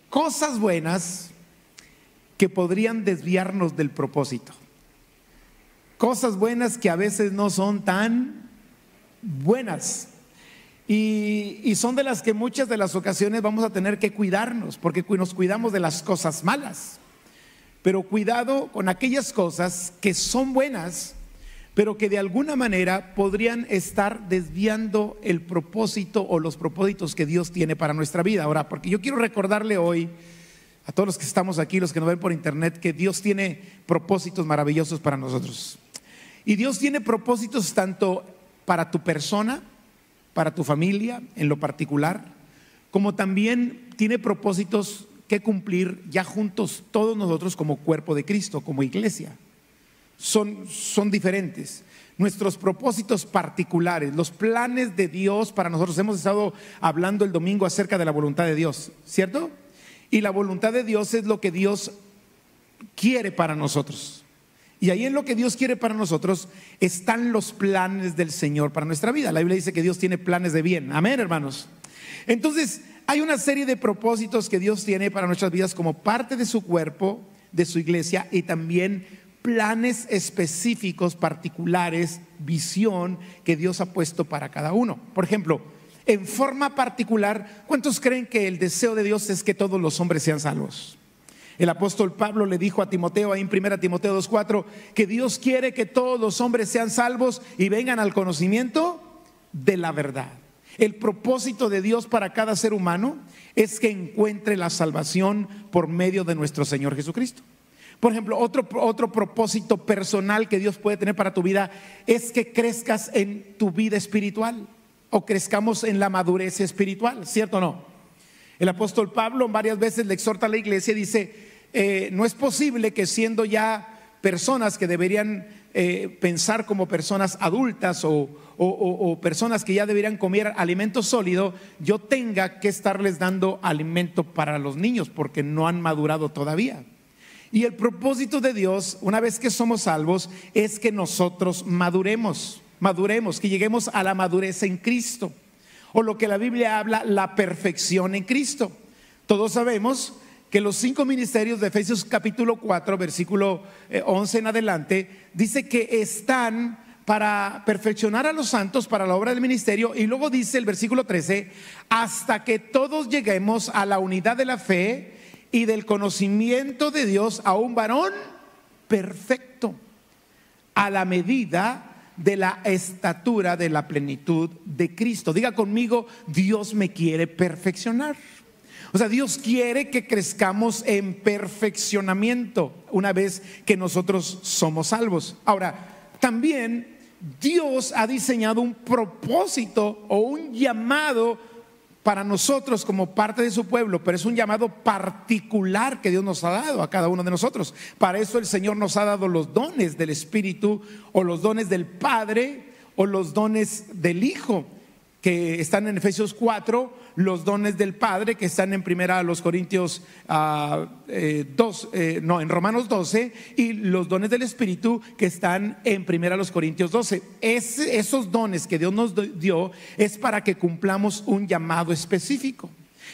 Cosas buenas que podrían desviarnos del propósito. Cosas buenas que a veces no son tan buenas. Y son de las que muchas de las ocasiones vamos a tener que cuidarnos, porque nos cuidamos de las cosas malas. Pero cuidado con aquellas cosas que son buenas, pero que de alguna manera podrían estar desviando el propósito o los propósitos que Dios tiene para nuestra vida. Ahora, porque yo quiero recordarle hoy a todos los que estamos aquí, los que nos ven por internet, que Dios tiene propósitos maravillosos para nosotros. Y Dios tiene propósitos tanto para tu persona, para tu familia en lo particular, como también tiene propósitos que cumplir ya juntos todos nosotros como cuerpo de Cristo, como iglesia. Son diferentes. Nuestros propósitos particulares, los planes de Dios para nosotros. Hemos estado hablando el domingo acerca de la voluntad de Dios, ¿cierto? Y la voluntad de Dios es lo que Dios quiere para nosotros. Y ahí en lo que Dios quiere para nosotros están los planes del Señor para nuestra vida. La Biblia dice que Dios tiene planes de bien. Amén, hermanos. Entonces, hay una serie de propósitos que Dios tiene para nuestras vidas como parte de su cuerpo, de su iglesia, y también planes específicos, particulares, visión que Dios ha puesto para cada uno. Por ejemplo, en forma particular, ¿cuántos creen que el deseo de Dios es que todos los hombres sean salvos? El apóstol Pablo le dijo a Timoteo, ahí en 1 Timoteo 2:4, que Dios quiere que todos los hombres sean salvos y vengan al conocimiento de la verdad. El propósito de Dios para cada ser humano es que encuentre la salvación por medio de nuestro Señor Jesucristo. Por ejemplo, otro propósito personal que Dios puede tener para tu vida es que crezcas en tu vida espiritual, o crezcamos en la madurez espiritual, ¿cierto o no? El apóstol Pablo varias veces le exhorta a la iglesia y dice, no es posible que siendo ya personas que deberían pensar como personas adultas o personas que ya deberían comer alimento sólido, yo tenga que estarles dando alimento para los niños porque no han madurado todavía. Y el propósito de Dios, una vez que somos salvos, es que nosotros maduremos, que lleguemos a la madurez en Cristo, o lo que la Biblia habla, la perfección en Cristo. Todos sabemos que los 5 ministerios de Efesios capítulo 4, versículo 11 en adelante, dice que están para perfeccionar a los santos para la obra del ministerio. Y luego dice el versículo 13, hasta que todos lleguemos a la unidad de la fe y del conocimiento de Dios, a un varón perfecto, a la medida de la estatura de la plenitud de Cristo. Diga conmigo, Dios me quiere perfeccionar. O sea, Dios quiere que crezcamos en perfeccionamiento una vez que nosotros somos salvos. Ahora, también Dios ha diseñado un propósito o un llamado para nosotros como parte de su pueblo, pero es un llamado particular que Dios nos ha dado a cada uno de nosotros. Para eso el Señor nos ha dado los dones del Espíritu, o los dones del Padre, o los dones del Hijo, que están en Efesios 4, los dones del Padre que están en en Romanos 12, y los dones del Espíritu que están en Corintios 12. Esos dones que Dios nos dio es para que cumplamos un llamado específico.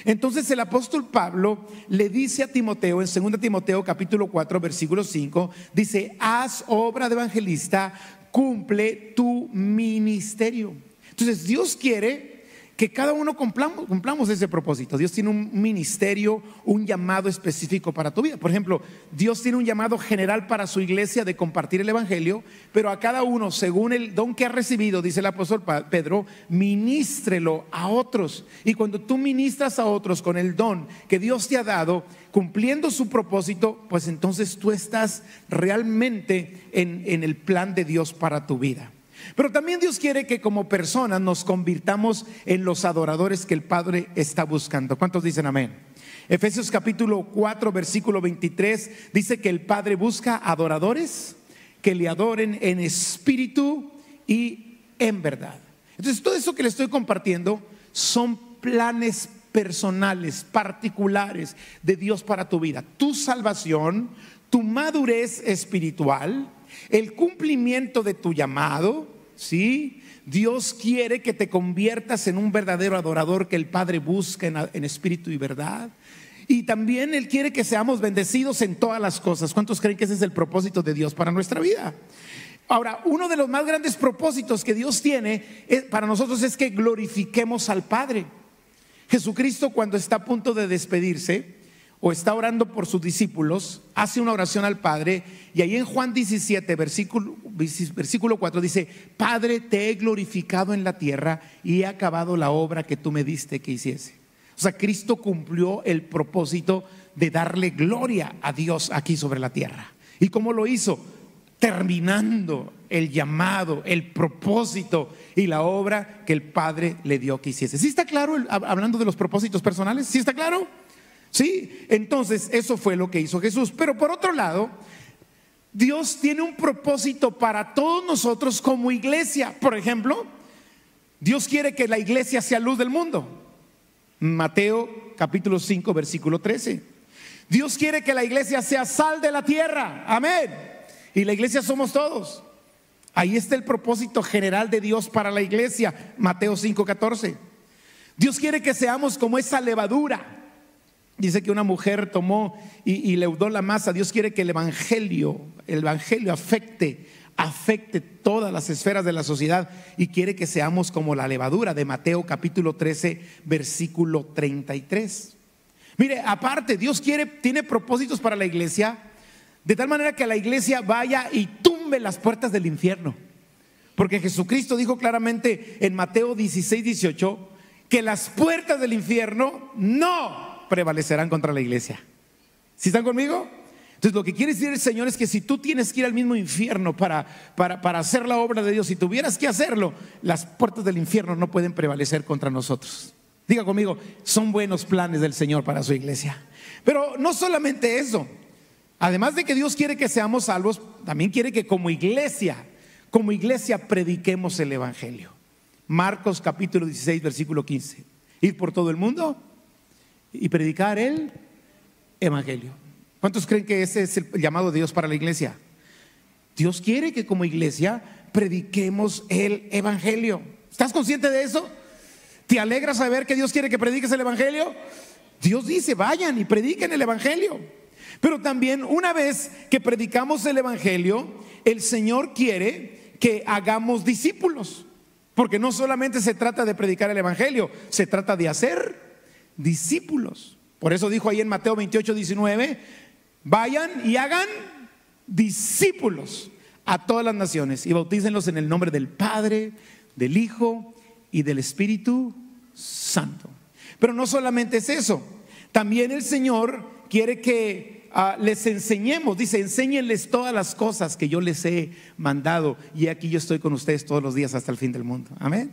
Entonces el apóstol Pablo le dice a Timoteo en 2 Timoteo capítulo 4 versículo 5, dice, haz obra de evangelista, cumple tu ministerio. Entonces Dios quiere que cada uno cumplamos ese propósito. Dios tiene un ministerio, un llamado específico para tu vida. Por ejemplo, Dios tiene un llamado general para su iglesia de compartir el evangelio, pero a cada uno, según el don que ha recibido, dice el apóstol Pedro, ministrelo a otros. Y cuando tú ministras a otros con el don que Dios te ha dado, cumpliendo su propósito, pues entonces tú estás realmente en el plan de Dios para tu vida. Pero también Dios quiere que como personas nos convirtamos en los adoradores que el Padre está buscando. ¿Cuántos dicen amén? Efesios capítulo 4 versículo 23 dice que el Padre busca adoradores que le adoren en espíritu y en verdad. Entonces todo eso que le estoy compartiendo son planes personales, particulares de Dios para tu vida. Tu salvación, tu madurez espiritual, el cumplimiento de tu llamado, ¿sí? Dios quiere que te conviertas en un verdadero adorador que el Padre busca en espíritu y verdad. Y también Él quiere que seamos bendecidos en todas las cosas. ¿Cuántos creen que ese es el propósito de Dios para nuestra vida? Ahora, uno de los más grandes propósitos que Dios tiene para nosotros es que glorifiquemos al Padre. Jesucristo, cuando está a punto de despedirse o está orando por sus discípulos, hace una oración al Padre, y ahí en Juan 17, versículo 4 dice: Padre, te he glorificado en la tierra y he acabado la obra que tú me diste que hiciese. O sea, Cristo cumplió el propósito de darle gloria a Dios aquí sobre la tierra. ¿Y cómo lo hizo? Terminando el llamado, el propósito y la obra que el Padre le dio que hiciese. ¿Sí está claro hablando de los propósitos personales? ¿Sí está claro? Sí, entonces eso fue lo que hizo Jesús. Pero por otro lado, Dios tiene un propósito para todos nosotros como iglesia. Por ejemplo, Dios quiere que la iglesia sea luz del mundo. Mateo capítulo 5 versículo 13. Dios quiere que la iglesia sea sal de la tierra. Amén. Y la iglesia somos todos. Ahí está el propósito general de Dios para la iglesia. Mateo 5:14. Dios quiere que seamos como esa levadura. Dice que una mujer tomó y leudó la masa. Dios quiere que el evangelio afecte todas las esferas de la sociedad, y quiere que seamos como la levadura de Mateo capítulo 13 versículo 33. Mire, aparte, Dios tiene propósitos para la iglesia, de tal manera que la iglesia vaya y tumbe las puertas del infierno. Porque Jesucristo dijo claramente en Mateo 16:18 que las puertas del infierno no prevalecerán contra la iglesia. ¿Sí están conmigo? Entonces, lo que quiere decir el Señor es que si tú tienes que ir al mismo infierno para hacer la obra de Dios, si tuvieras que hacerlo, las puertas del infierno no pueden prevalecer contra nosotros. Diga conmigo, son buenos planes del Señor para su iglesia. Pero no solamente eso. Además de que Dios quiere que seamos salvos, también quiere que como iglesia prediquemos el evangelio. Marcos capítulo 16 versículo 15. Ir por todo el mundo y predicar el evangelio. ¿Cuántos creen que ese es el llamado de Dios para la iglesia? Dios quiere que como iglesia prediquemos el evangelio. ¿Estás consciente de eso? ¿Te alegra saber que Dios quiere que prediques el evangelio? Dios dice: vayan y prediquen el evangelio. Pero también, una vez que predicamos el evangelio, el Señor quiere que hagamos discípulos. Porque no solamente se trata de predicar el evangelio, se trata de hacer discípulos. Por eso dijo ahí en Mateo 28:19: vayan y hagan discípulos a todas las naciones y bautícenlos en el nombre del Padre, del Hijo y del Espíritu Santo. Pero no solamente es eso, también el Señor quiere que les enseñemos. Dice: enséñenles todas las cosas que yo les he mandado, y aquí yo estoy con ustedes todos los días hasta el fin del mundo. Amén.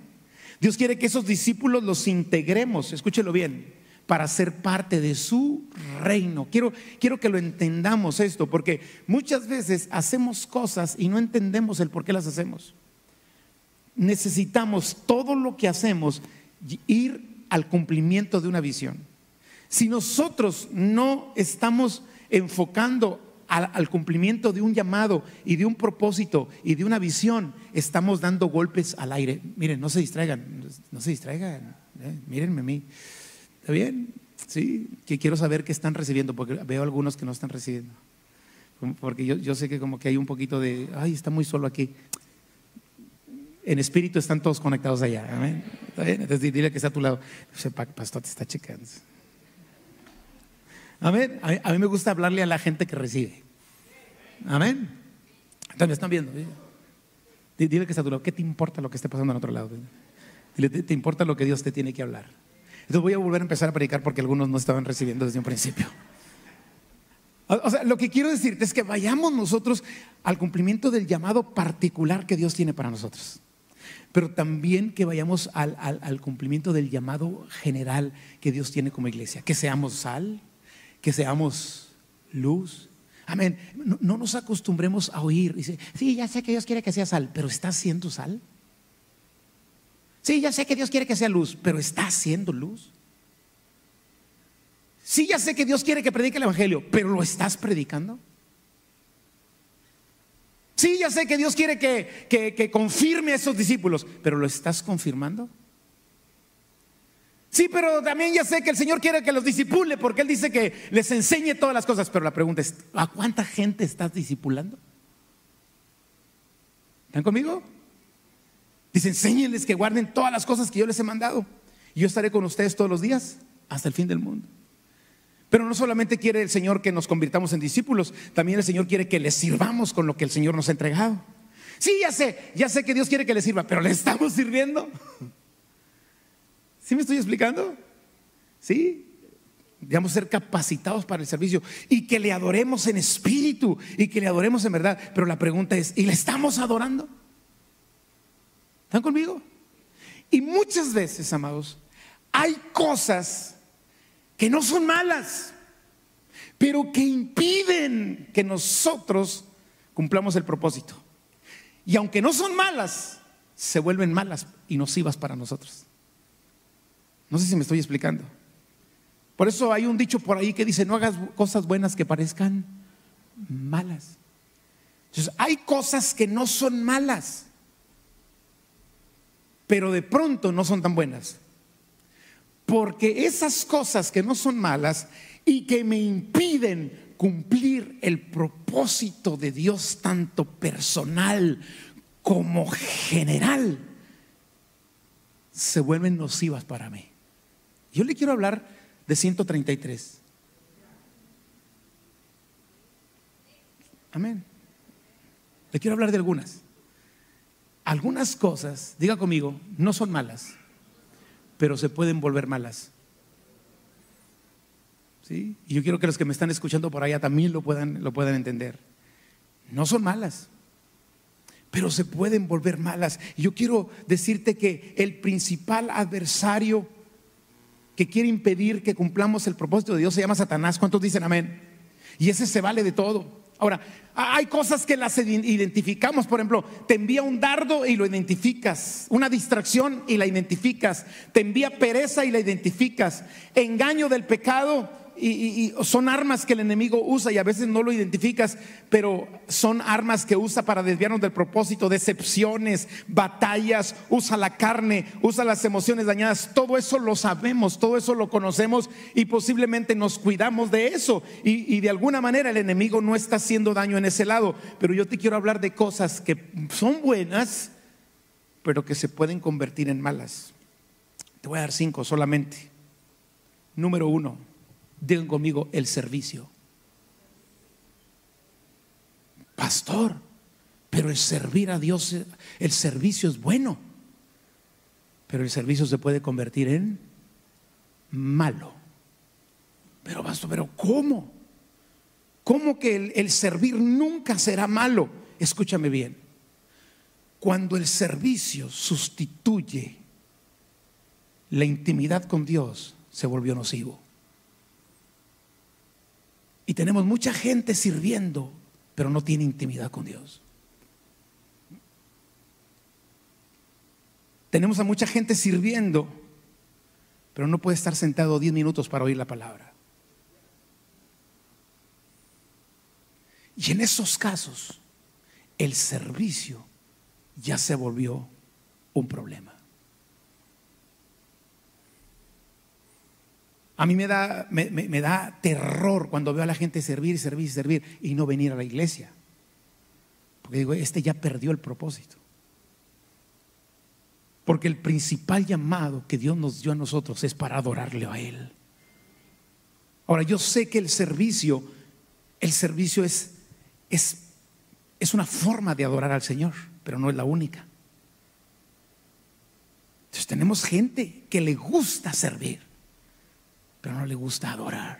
Dios quiere que esos discípulos los integremos, escúchelo bien, para ser parte de su reino. Quiero que lo entendamos esto, porque muchas veces hacemos cosas y no entendemos el por qué las hacemos. Necesitamos todo lo que hacemos ir al cumplimiento de una visión. Si nosotros no estamos enfocando al cumplimiento de un llamado y de un propósito y de una visión, estamos dando golpes al aire. Miren, no se distraigan, mírenme a mí. ¿Está bien? Sí, que quiero saber qué están recibiendo, porque veo algunos que no están recibiendo. Porque yo sé que como que hay un poquito de, ay, está muy solo aquí. En espíritu están todos conectados allá. Amén. ¿Está bien? Entonces dile que está a tu lado: pastor, te está checando. Amén. A mí me gusta hablarle a la gente que recibe. Amén. Entonces me están viendo. Dile que está a tu lado: ¿qué te importa lo que esté pasando en otro lado? Dile: ¿te importa lo que Dios te tiene que hablar? Entonces voy a volver a empezar a predicar, porque algunos no estaban recibiendo desde un principio. O sea, lo que quiero decirte es que vayamos nosotros al cumplimiento del llamado particular que Dios tiene para nosotros, pero también que vayamos al cumplimiento del llamado general que Dios tiene como iglesia. Que seamos sal, que seamos luz. Amén. No nos acostumbremos a oír. Dice: sí, ya sé que Dios quiere que sea sal, pero ¿estás siendo sal? Sí, ya sé que Dios quiere que sea luz, pero ¿estás siendo luz? Sí, ya sé que Dios quiere que predique el evangelio, pero ¿lo estás predicando? Sí, ya sé que Dios quiere que confirme a esos discípulos, pero ¿lo estás confirmando? Sí, pero también ya sé que el Señor quiere que los discipule, porque Él dice que les enseñe todas las cosas. Pero la pregunta es, ¿a cuánta gente estás discipulando? ¿Están conmigo? Dice, enséñenles que guarden todas las cosas que yo les he mandado, y yo estaré con ustedes todos los días hasta el fin del mundo. Pero no solamente quiere el Señor que nos convirtamos en discípulos, también el Señor quiere que le sirvamos con lo que el Señor nos ha entregado. Sí, ya sé que Dios quiere que le sirva, pero ¿le estamos sirviendo? ¿Sí me estoy explicando? Sí, debemos ser capacitados para el servicio y que le adoremos en espíritu y que le adoremos en verdad. Pero la pregunta es, ¿y le estamos adorando? ¿Están conmigo? Y muchas veces, amados, hay cosas que no son malas, pero que impiden que nosotros cumplamos el propósito. Y aunque no son malas, se vuelven malas y nocivas para nosotros. No sé si me estoy explicando. Por eso hay un dicho por ahí que dice, no hagas cosas buenas que parezcan malas. Entonces, hay cosas que no son malas, pero de pronto no son tan buenas. Porque esas cosas que no son malas y que me impiden cumplir el propósito de Dios, tanto personal como general, se vuelven nocivas para mí. Yo le quiero hablar de 133. Amén. Le quiero hablar de algunas. Algunas cosas, diga conmigo, no son malas, pero se pueden volver malas. ¿Sí? Y yo quiero que los que me están escuchando por allá también lo puedan entender. No son malas, pero se pueden volver malas. Y yo quiero decirte que el principal adversario que quiere impedir que cumplamos el propósito de Dios se llama Satanás. ¿Cuántos dicen amén? Y ese se vale de todo. Ahora, hay cosas que las identificamos. Por ejemplo, te envía un dardo y lo identificas, una distracción y la identificas, te envía pereza y la identificas, engaño del pecado, y son armas que el enemigo usa y a veces no lo identificas, pero son armas que usa para desviarnos del propósito. Decepciones, batallas, usa la carne, usa las emociones dañadas. Todo eso lo sabemos, todo eso lo conocemos y posiblemente nos cuidamos de eso, y de alguna manera el enemigo no está haciendo daño en ese lado. Pero yo te quiero hablar de cosas que son buenas, pero que se pueden convertir en malas. Te voy a dar 5 solamente. Número 1, digan conmigo, el servicio. Pastor, pero el servir a Dios, el servicio es bueno, pero el servicio se puede convertir en malo. Pero pastor, ¿pero cómo? ¿Cómo que el servir nunca será malo? Escúchame bien. Cuando el servicio sustituye la intimidad con Dios, se volvió nocivo. Y tenemos mucha gente sirviendo, pero no tiene intimidad con Dios. Tenemos a mucha gente sirviendo, pero no puede estar sentado 10 minutos para oír la palabra. Y en esos casos, el servicio ya se volvió un problema. A mí me da terror cuando veo a la gente servir y no venir a la iglesia, porque digo, ya perdió el propósito. Porque el principal llamado que Dios nos dio a nosotros es para adorarle a Él. Ahora, yo sé que el servicio es una forma de adorar al Señor, pero no es la única. Entonces tenemos gente que le gusta servir, pero no le gusta adorar.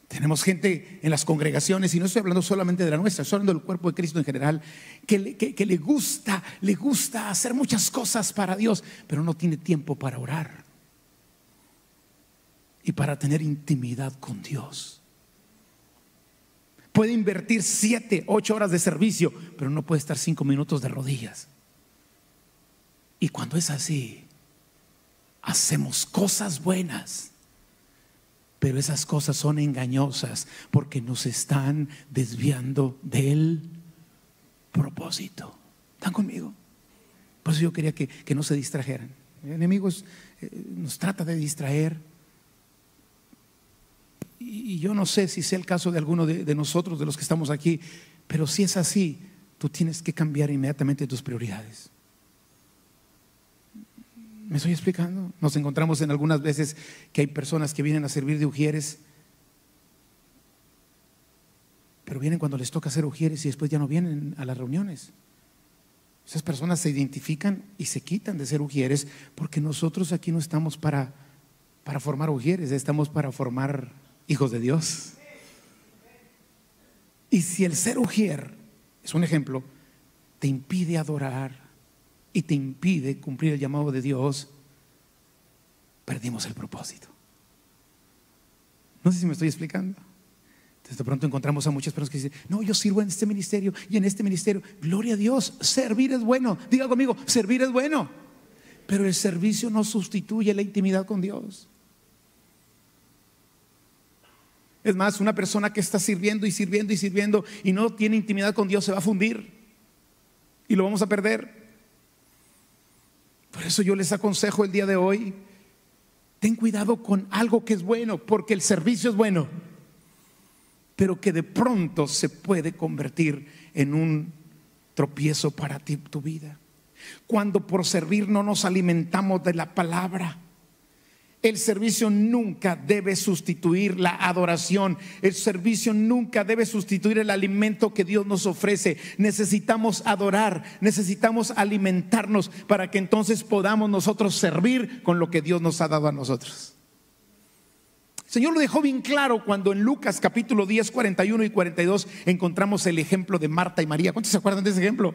Tenemos gente en las congregaciones, y no estoy hablando solamente de la nuestra, estoy hablando del cuerpo de Cristo en general, que le gusta hacer muchas cosas para Dios, pero no tiene tiempo para orar y para tener intimidad con Dios. Puede invertir 7, 8 horas de servicio, pero no puede estar 5 minutos de rodillas. Y cuando es así, hacemos cosas buenas, Pero esas cosas son engañosas porque nos están desviando del propósito. ¿Están conmigo? Por eso yo quería que no se distrajeran. El enemigo nos trata de distraer. Y yo no sé si sea el caso de alguno de nosotros, de los que estamos aquí, pero si es así, tú tienes que cambiar inmediatamente tus prioridades. ¿Me estoy explicando? Nos encontramos en algunas veces que hay personas que vienen a servir de ujieres, pero vienen cuando les toca hacer ujieres y después ya no vienen a las reuniones. Esas personas se identifican y se quitan de ser ujieres, porque nosotros aquí no estamos para formar ujieres, estamos para formar hijos de Dios. Y si el ser ujier, es un ejemplo, te impide adorar y te impide cumplir el llamado de Dios, perdimos el propósito. No sé si me estoy explicando. Entonces de pronto encontramos a muchas personas que dicen: no, yo sirvo en este ministerio y en este ministerio. Gloria a Dios, servir es bueno. Diga conmigo, servir es bueno. Pero el servicio no sustituye la intimidad con Dios. Es más, una persona que está sirviendo y sirviendo y sirviendo y no tiene intimidad con Dios se va a fundir y lo vamos a perder. Por eso yo les aconsejo el día de hoy: ten cuidado con algo que es bueno, porque el servicio es bueno, pero que de pronto se puede convertir en un tropiezo para ti, tu vida. Cuando por servir no nos alimentamos de la palabra. El servicio nunca debe sustituir la adoración. El servicio nunca debe sustituir el alimento que Dios nos ofrece. Necesitamos adorar, necesitamos alimentarnos para que entonces podamos nosotros servir con lo que Dios nos ha dado a nosotros. El Señor lo dejó bien claro cuando en Lucas capítulo 10, 41 y 42 encontramos el ejemplo de Marta y María. ¿Cuántos se acuerdan de ese ejemplo?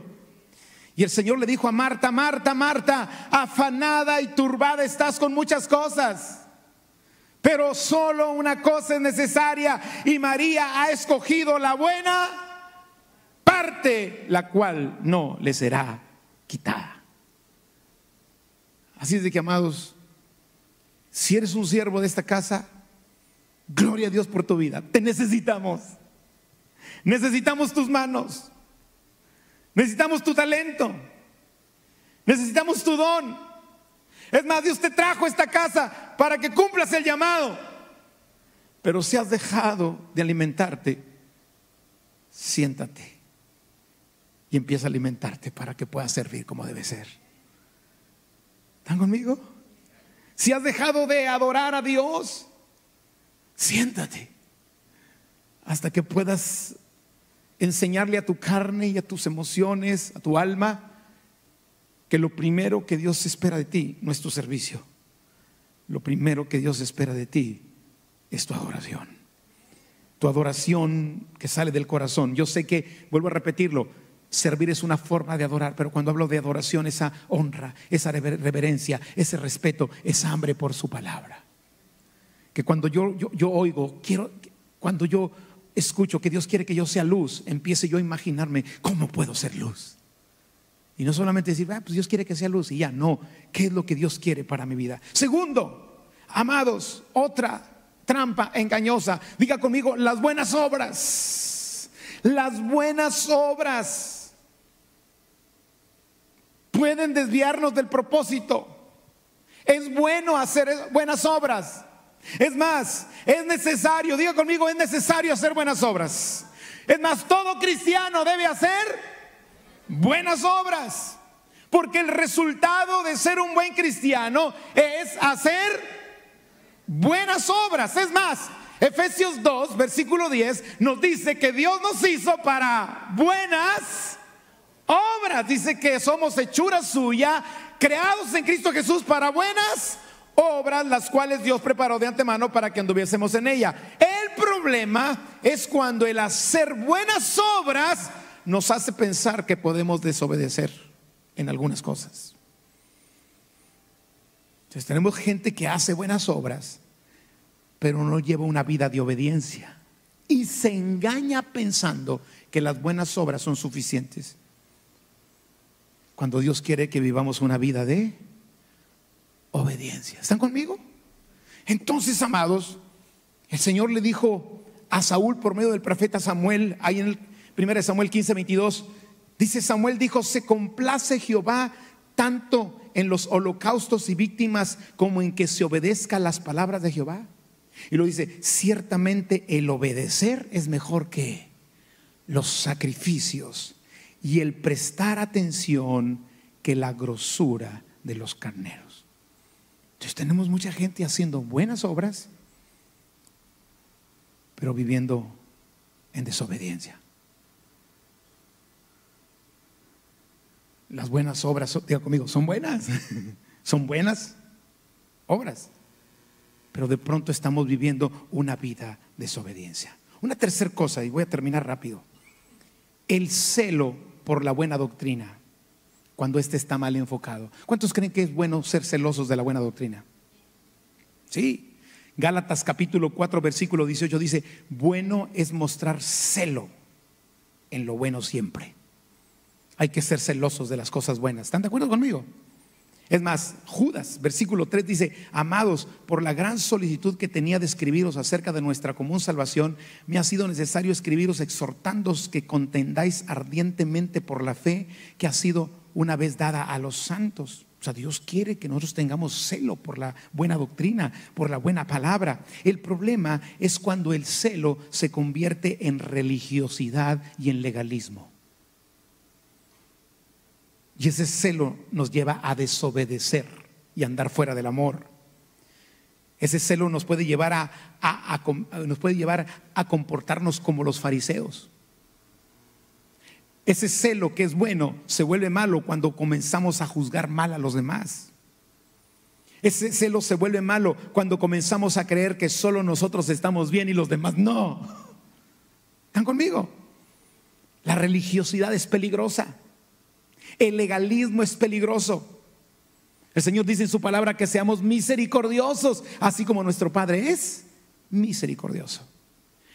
Y el Señor le dijo a Marta: Marta, Marta, afanada y turbada estás con muchas cosas, pero solo una cosa es necesaria, y María ha escogido la buena parte, la cual no le será quitada. Así es de que, amados, si eres un siervo de esta casa, gloria a Dios por tu vida. Te necesitamos. Necesitamos tus manos. Necesitamos tu talento. Necesitamos tu don. Es más, Dios te trajo a esta casa para que cumplas el llamado. Pero si has dejado de alimentarte, siéntate y empieza a alimentarte para que puedas servir como debe ser. ¿Están conmigo? Si has dejado de adorar a Dios, siéntate hasta que puedas enseñarle a tu carne y a tus emociones, a tu alma, que lo primero que Dios espera de ti no es tu servicio. Lo primero que Dios espera de ti es tu adoración. Tu adoración que sale del corazón. Yo sé que, vuelvo a repetirlo, servir es una forma de adorar, pero cuando hablo de adoración, esa honra, esa reverencia, ese respeto, esa hambre por su palabra. Que cuando yo oigo, cuando yo escucho que Dios quiere que yo sea luz, empiece yo a imaginarme cómo puedo ser luz. Y no solamente decir: pues Dios quiere que sea luz y ya. No, ¿qué es lo que Dios quiere para mi vida? Segundo, amados, otra trampa engañosa. Diga conmigo: las buenas obras. Las buenas obras pueden desviarnos del propósito. Es bueno hacer buenas obras. Es más, es necesario, diga conmigo, es necesario hacer buenas obras. Es más, todo cristiano debe hacer buenas obras, porque el resultado de ser un buen cristiano es hacer buenas obras. Es más, Efesios 2, versículo 10 nos dice que Dios nos hizo para buenas obras. Dice que somos hechura suya, creados en Cristo Jesús para buenas obras, las cuales Dios preparó de antemano para que anduviésemos en ella. El problema es cuando el hacer buenas obras nos hace pensar que podemos desobedecer en algunas cosas. Entonces tenemos gente que hace buenas obras, pero no lleva una vida de obediencia y se engaña pensando que las buenas obras son suficientes, cuando Dios quiere que vivamos una vida de obediencia. ¿Están conmigo? Entonces, amados, El Señor le dijo a Saúl por medio del profeta Samuel, ahí en el 1 Samuel 15:22, dice: Samuel dijo: se complace Jehová tanto en los holocaustos y víctimas como en que se obedezca las palabras de Jehová. Y lo dice: ciertamente el obedecer es mejor que los sacrificios, y el prestar atención que la grosura de los carneros. Entonces tenemos mucha gente haciendo buenas obras, pero viviendo en desobediencia. Las buenas obras, diga conmigo, son buenas. Son buenas obras, pero de pronto estamos viviendo una vida de desobediencia. Una tercera cosa, y voy a terminar rápido: el celo por la buena doctrina, cuando éste está mal enfocado. ¿Cuántos creen que es bueno ser celosos de la buena doctrina? Sí. Gálatas capítulo 4 versículo 18 dice: bueno es mostrar celo en lo bueno siempre. Hay que ser celosos de las cosas buenas. ¿Están de acuerdo conmigo? Es más, Judas versículo 3 dice: amados, por la gran solicitud que tenía de escribiros acerca de nuestra común salvación, me ha sido necesario escribiros exhortándoos que contendáis ardientemente por la fe que ha sido una vez dada a los santos. O sea, Dios quiere que nosotros tengamos celo por la buena doctrina, por la buena palabra. El problema es cuando el celo se convierte en religiosidad y en legalismo. Y ese celo nos lleva a desobedecer y a andar fuera del amor. Ese celo nos puede llevar a comportarnos como los fariseos. Ese celo que es bueno se vuelve malo cuando comenzamos a juzgar mal a los demás. Ese celo se vuelve malo cuando comenzamos a creer que solo nosotros estamos bien y los demás no. ¿Están conmigo? La religiosidad es peligrosa. El legalismo es peligroso. El Señor dice en su palabra que seamos misericordiosos, así como nuestro Padre es misericordioso.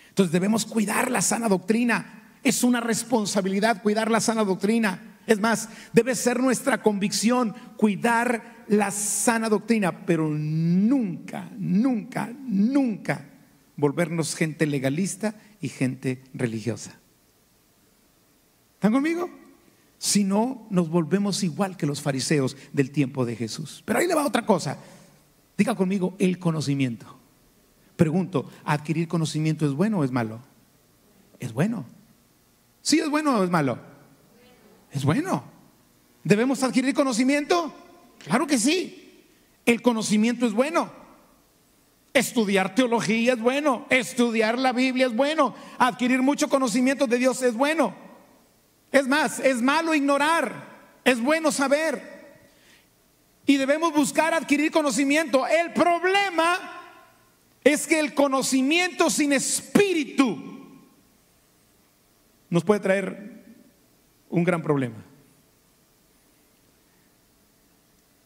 Entonces debemos cuidar la sana doctrina. Es una responsabilidad cuidar la sana doctrina. Es más, debe ser nuestra convicción cuidar la sana doctrina, pero nunca, nunca, nunca volvernos gente legalista y gente religiosa. ¿Están conmigo? Si no, nos volvemos igual que los fariseos del tiempo de Jesús. Pero ahí le va otra cosa. Diga conmigo: el conocimiento. Pregunto: ¿adquirir conocimiento es bueno o es malo? Es bueno. ¿Sí es bueno o es malo? Es bueno. ¿Debemos adquirir conocimiento? Claro que sí. El conocimiento es bueno. Estudiar teología es bueno. Estudiar la Biblia es bueno. Adquirir mucho conocimiento de Dios es bueno. Es más, es malo ignorar. Es bueno saber. Y debemos buscar adquirir conocimiento. El problema es que el conocimiento sin espíritu nos puede traer un gran problema.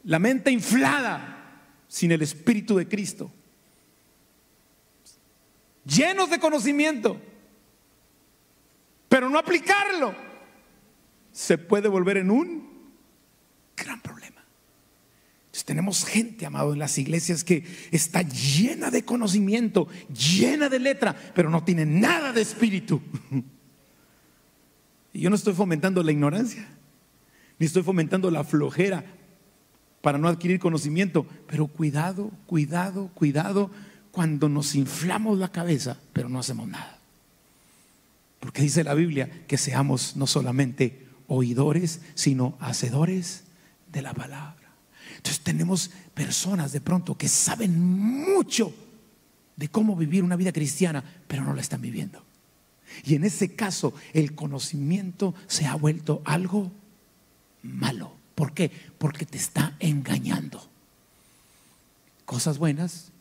La mente inflada sin el Espíritu de Cristo, llenos de conocimiento, pero no aplicarlo, se puede volver en un gran problema. Entonces, tenemos gente, amado, en las iglesias que está llena de conocimiento, llena de letra, pero no tiene nada de espíritu. Y yo no estoy fomentando la ignorancia, ni estoy fomentando la flojera para no adquirir conocimiento, pero cuidado, cuidado, cuidado cuando nos inflamos la cabeza, pero no hacemos nada. Porque dice la Biblia que seamos no solamente oidores, sino hacedores de la palabra. Entonces tenemos personas de pronto que saben mucho de cómo vivir una vida cristiana, pero no la están viviendo. Y en ese caso el conocimiento se ha vuelto algo malo. ¿Por qué? Porque te está engañando. Cosas buenas,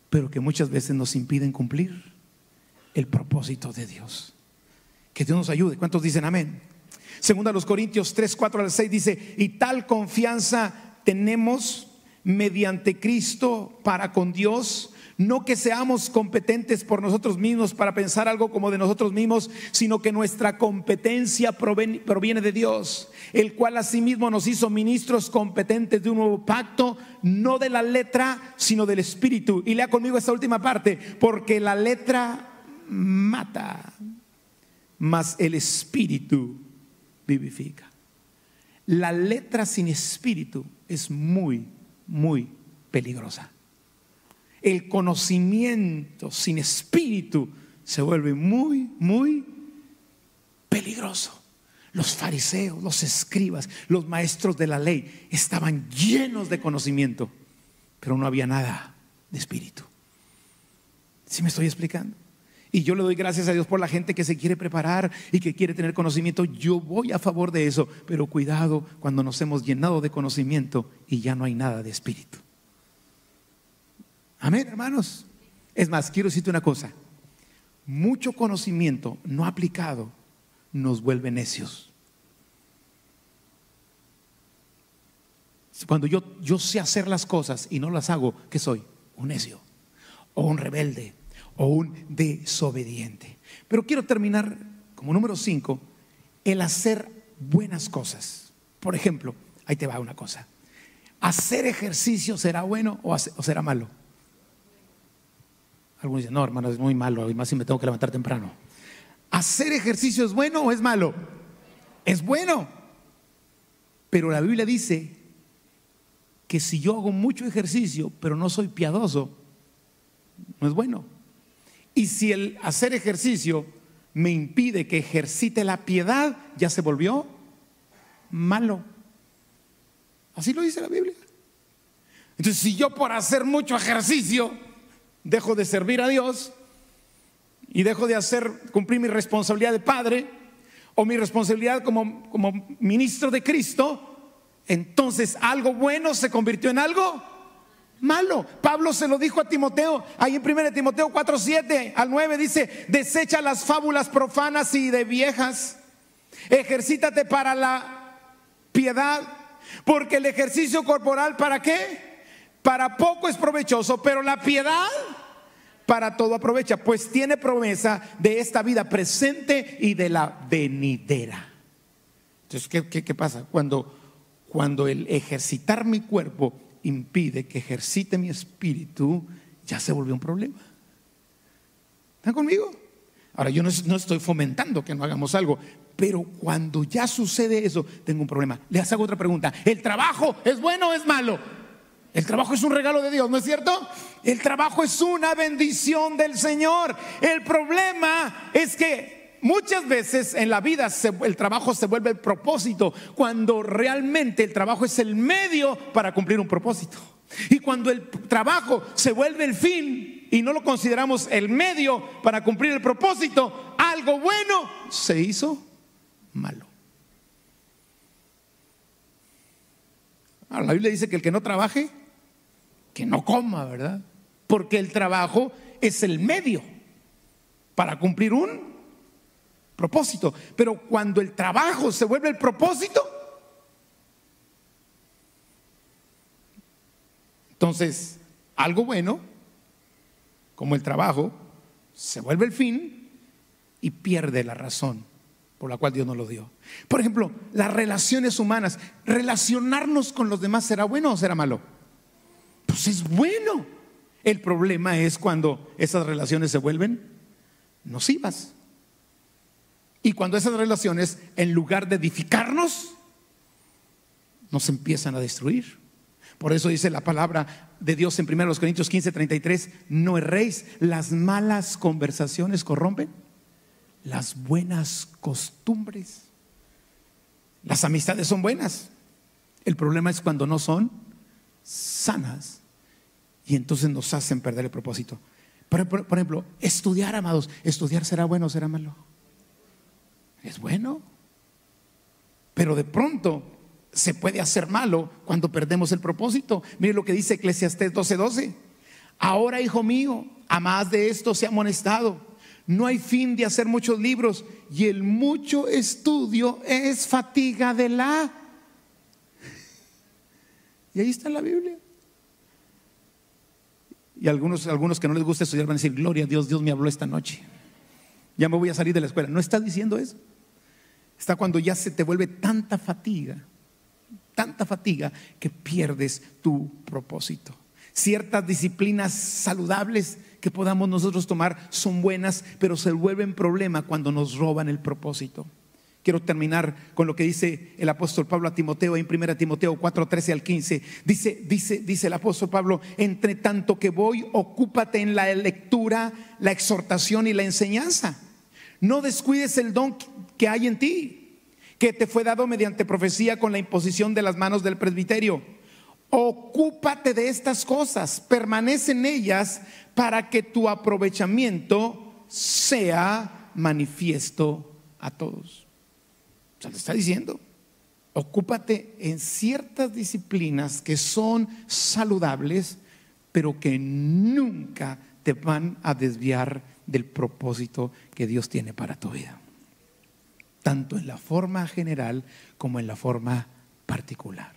pero que muchas veces nos impiden cumplir el propósito de Dios. Que Dios nos ayude. ¿Cuántos dicen amén? Segunda a los Corintios 3, 4 al 6 dice: y tal confianza tenemos mediante Cristo para con Dios, No que seamos competentes por nosotros mismos para pensar algo como de nosotros mismos, sino que nuestra competencia proviene de Dios, el cual asimismo nos hizo ministros competentes de un nuevo pacto, no de la letra, sino del Espíritu. Y lea conmigo esta última parte: porque la letra mata, mas el Espíritu vivifica. La letra sin espíritu es muy, muy peligrosa. El conocimiento sin espíritu se vuelve muy, muy peligroso. Los fariseos, los escribas, los maestros de la ley estaban llenos de conocimiento, pero no había nada de espíritu. ¿Sí me estoy explicando? Y yo le doy gracias a Dios por la gente que se quiere preparar y que quiere tener conocimiento. Yo voy a favor de eso, pero cuidado cuando nos hemos llenado de conocimiento y ya no hay nada de espíritu. Amén, hermanos. Es más, quiero decirte una cosa: mucho conocimiento no aplicado nos vuelve necios. Cuando yo sé hacer las cosas y no las hago, ¿qué soy? Un necio, o un rebelde, o un desobediente. Pero quiero terminar como número 5, el hacer buenas cosas. Por ejemplo, ahí te va una cosa: ¿hacer ejercicio será bueno o será malo? Algunos dicen: no, hermano, es muy malo, y más si me tengo que levantar temprano. ¿Hacer ejercicio es bueno o es malo? Es bueno. Pero la Biblia dice que si yo hago mucho ejercicio pero no soy piadoso, no es bueno. Y si el hacer ejercicio me impide que ejercite la piedad, ya se volvió malo. Así lo dice la Biblia. Entonces, si yo por hacer mucho ejercicio dejo de servir a Dios y dejo de cumplir mi responsabilidad de padre o mi responsabilidad como ministro de Cristo, entonces algo bueno se convirtió en algo malo. Pablo se lo dijo a Timoteo, ahí en 1 Timoteo 4:7-9 dice: desecha las fábulas profanas y de viejas, ejercítate para la piedad, porque el ejercicio corporal, ¿para qué? Para poco es provechoso, pero la piedad para todo aprovecha, pues tiene promesa de esta vida presente y de la venidera. Entonces, ¿qué pasa? Cuando el ejercitar mi cuerpo impide que ejercite mi espíritu, ya se volvió un problema. ¿Están conmigo? Ahora, yo no estoy fomentando que no hagamos algo, pero cuando ya sucede eso, tengo un problema. Les hago otra pregunta: ¿el trabajo es bueno o es malo? El trabajo es un regalo de Dios, ¿no es cierto? El trabajo es una bendición del Señor. El problema es que muchas veces en la vida el trabajo se vuelve el propósito, cuando realmente el trabajo es el medio para cumplir un propósito. Y cuando el trabajo se vuelve el fin y no lo consideramos el medio para cumplir el propósito, algo bueno se hizo malo. Ahora, la Biblia dice que el que no trabaje, que no coma, ¿verdad? Porque el trabajo es el medio para cumplir un propósito. Pero cuando el trabajo se vuelve el propósito, entonces algo bueno, como el trabajo, se vuelve el fin y pierde la razón por la cual Dios nos lo dio. Por ejemplo, las relaciones humanas. ¿Relacionarnos con los demás será bueno o será malo? Pues es bueno. El problema es cuando esas relaciones se vuelven nocivas. Y cuando esas relaciones, en lugar de edificarnos, nos empiezan a destruir. Por eso dice la palabra de Dios en 1 Corintios 15:33: no erréis, las malas conversaciones corrompen las buenas costumbres. Las amistades son buenas, el problema es cuando no son sanas, y entonces nos hacen perder el propósito. Por ejemplo, estudiar, amados. ¿Estudiar será bueno o será malo? Es bueno, pero de pronto se puede hacer malo cuando perdemos el propósito. Mire lo que dice Eclesiastés 12:12: ahora, hijo mío, a más de esto sea amonestado, no hay fin de hacer muchos libros, y el mucho estudio es fatiga de la... Y ahí está la Biblia. Y algunos que no les gusta estudiar van a decir: gloria a Dios, Dios me habló esta noche, ya me voy a salir de la escuela. No está diciendo eso. Está cuando ya se te vuelve tanta fatiga que pierdes tu propósito. Ciertas disciplinas saludables que podamos nosotros tomar son buenas, pero se vuelven problema cuando nos roban el propósito. Quiero terminar con lo que dice el apóstol Pablo a Timoteo en 1 Timoteo 4, 13 al 15. Dice el apóstol Pablo: entre tanto que voy, ocúpate en la lectura, la exhortación y la enseñanza. No descuides el don que hay en ti, que te fue dado mediante profecía con la imposición de las manos del presbiterio. Ocúpate de estas cosas, permanece en ellas, para que tu aprovechamiento sea manifiesto a todos. O sea, le está diciendo: ocúpate en ciertas disciplinas que son saludables, pero que nunca te van a desviar del propósito que Dios tiene para tu vida, tanto en la forma general como en la forma particular.